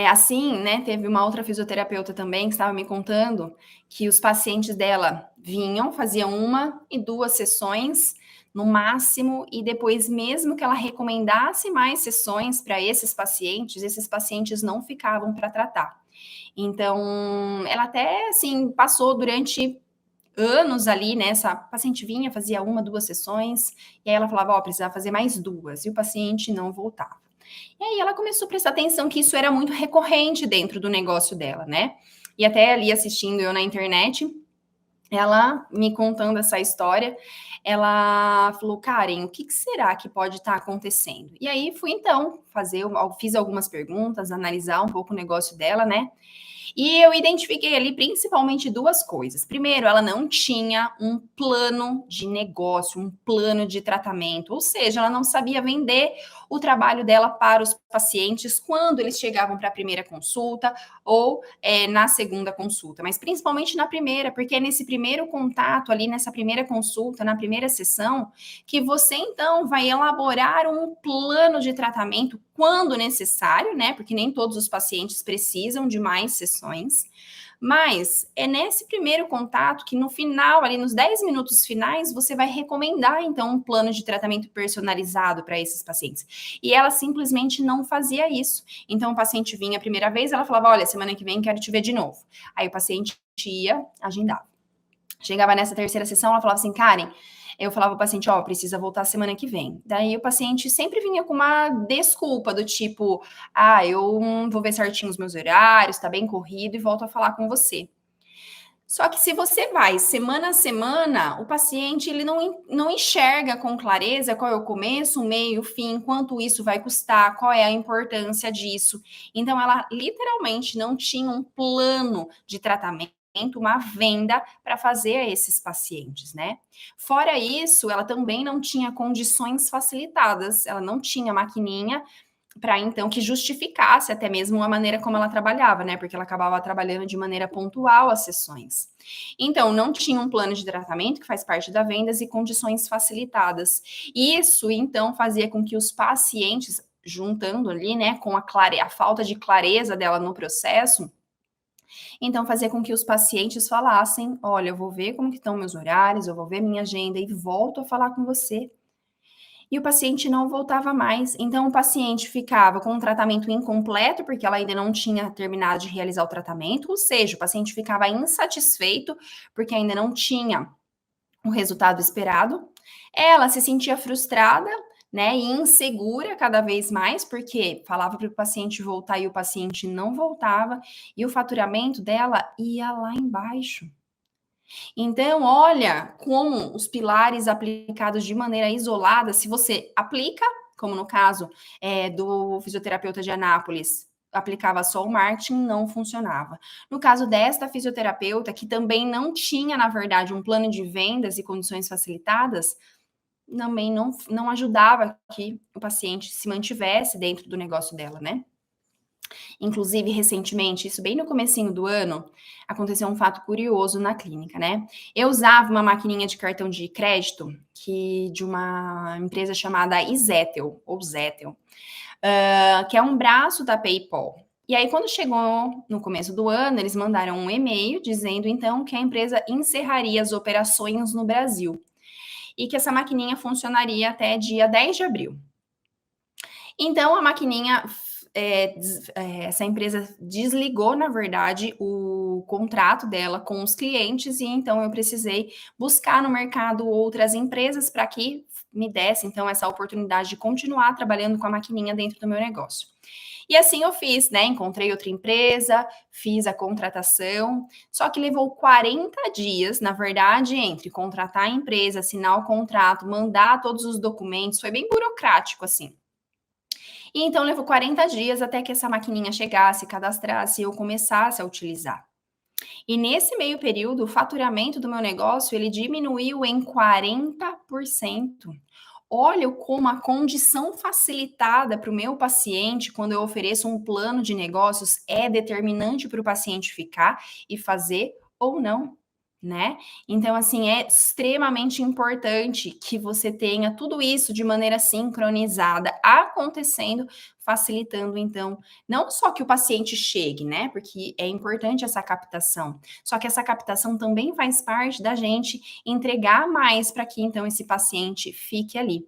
Assim, né, teve uma outra fisioterapeuta também que estava me contando que os pacientes dela vinham, faziam 1 e 2 sessões no máximo, e depois, mesmo que ela recomendasse mais sessões para esses pacientes não ficavam para tratar. Então, ela até, assim, passou durante anos ali, né? Essa paciente vinha, fazia 1, 2 sessões, e aí ela falava, ó, precisava fazer mais 2, e o paciente não voltava. E aí ela começou a prestar atenção que isso era muito recorrente dentro do negócio dela, né? E até ali assistindo eu na internet, ela me contando essa história, ela falou, Karen, o que será que pode estar acontecendo? E aí fui então fiz algumas perguntas, analisar um pouco o negócio dela, né? E eu identifiquei ali principalmente 2 coisas. Primeiro, ela não tinha um plano de negócio, um plano de tratamento, ou seja, ela não sabia vender o trabalho dela para os pacientes quando eles chegavam para a primeira consulta ou na segunda consulta, mas principalmente na primeira, porque é nesse primeiro contato ali, nessa primeira consulta, na primeira sessão, que você então vai elaborar um plano de tratamento quando necessário, né? Porque nem todos os pacientes precisam de mais sessões. Mas é nesse primeiro contato que no final, ali nos 10 minutos finais, você vai recomendar então um plano de tratamento personalizado para esses pacientes. E ela simplesmente não fazia isso. Então o paciente vinha a primeira vez, ela falava: "Olha, semana que vem quero te ver de novo". Aí o paciente ia, agendava. Chegava nessa terceira sessão, ela falava assim: "Karen, eu falava para o paciente, ó, precisa voltar semana que vem". Daí o paciente sempre vinha com uma desculpa do tipo, eu vou ver certinho os meus horários, tá bem corrido e volto a falar com você. Só que se você vai semana a semana, o paciente ele não enxerga com clareza qual é o começo, o meio, o fim, quanto isso vai custar, qual é a importância disso. Então, ela literalmente não tinha um plano de tratamento, uma venda para fazer a esses pacientes, né? Fora isso, ela também não tinha condições facilitadas, ela não tinha maquininha para então que justificasse até mesmo a maneira como ela trabalhava, né? Porque ela acabava trabalhando de maneira pontual as sessões. Então, não tinha um plano de tratamento que faz parte da vendas e condições facilitadas. Isso então fazia com que os pacientes, juntando ali, né, com a falta de clareza dela no processo, então fazia com que os pacientes falassem: "Olha, eu vou ver como que estão meus horários, eu vou ver minha agenda e volto a falar com você". E o paciente não voltava mais. Então, o paciente ficava com um tratamento incompleto, porque ela ainda não tinha terminado de realizar o tratamento, ou seja, o paciente ficava insatisfeito, porque ainda não tinha o resultado esperado. Ela se sentia frustrada, né, e insegura cada vez mais, porque falava para o paciente voltar e o paciente não voltava, e o faturamento dela ia lá embaixo. Então, olha como os pilares aplicados de maneira isolada, se você aplica, como no caso do fisioterapeuta de Anápolis, aplicava só o marketing, não funcionava. No caso desta fisioterapeuta, que também não tinha, na verdade, um plano de vendas e condições facilitadas, também não ajudava que o paciente se mantivesse dentro do negócio dela, né? Inclusive, recentemente, isso bem no comecinho do ano, aconteceu um fato curioso na clínica, né? Eu usava uma maquininha de cartão de crédito de uma empresa chamada Izetel, ou Zetel, que é um braço da PayPal. E aí, quando chegou no começo do ano, eles mandaram um e-mail dizendo, então, que a empresa encerraria as operações no Brasil e que essa maquininha funcionaria até dia 10 de abril. Então, a maquininha, essa empresa desligou, na verdade, o contrato dela com os clientes, e então eu precisei buscar no mercado outras empresas para que me desse, então, essa oportunidade de continuar trabalhando com a maquininha dentro do meu negócio. E assim eu fiz, né? Encontrei outra empresa, fiz a contratação, só que levou 40 dias, na verdade, entre contratar a empresa, assinar o contrato, mandar todos os documentos, foi bem burocrático, assim. E então levou 40 dias até que essa maquininha chegasse, cadastrasse e eu começasse a utilizar. E nesse meio período, o faturamento do meu negócio, ele diminuiu em 40%. Olha como a condição facilitada para o meu paciente, quando eu ofereço um plano de negócios, é determinante para o paciente ficar e fazer ou não. né. Então, assim, é extremamente importante que você tenha tudo isso de maneira sincronizada acontecendo, facilitando então, não só que o paciente chegue, né, porque é importante essa captação, só que essa captação também faz parte da gente entregar mais para que então esse paciente fique ali.